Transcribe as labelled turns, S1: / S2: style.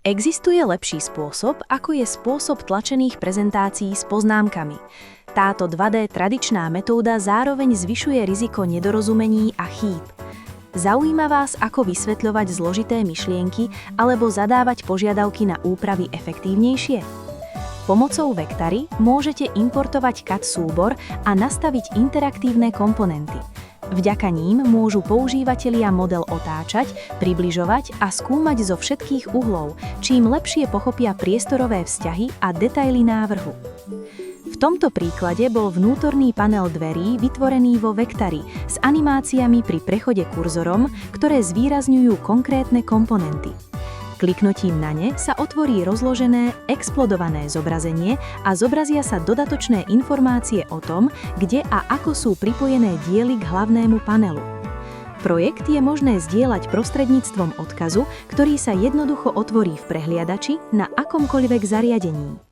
S1: Existuje lepší spôsob, ako je spôsob tlačených prezentácií s poznámkami. Táto 2D tradičná metóda zároveň zvyšuje riziko nedorozumení a chýb. Zaujíma vás, ako vysvetľovať zložité myšlienky alebo zadávať požiadavky na úpravy efektívnejšie? Pomocou Vectary môžete importovať CAD súbor a nastaviť interaktívne komponenty. Vďaka ním môžu používatelia model otáčať, približovať a skúmať zo všetkých uhlov, čím lepšie pochopia priestorové vzťahy a detaily návrhu. V tomto príklade bol vnútorný panel dverí vytvorený vo Vectary s animáciami pri prechode kurzorom, ktoré zvýrazňujú konkrétne komponenty. Kliknutím na ne sa otvorí rozložené, explodované zobrazenie a zobrazia sa dodatočné informácie o tom, kde a ako sú pripojené diely k hlavnému panelu. Projekt je možné zdieľať prostredníctvom odkazu, ktorý sa jednoducho otvorí v prehliadači na akomkoľvek zariadení.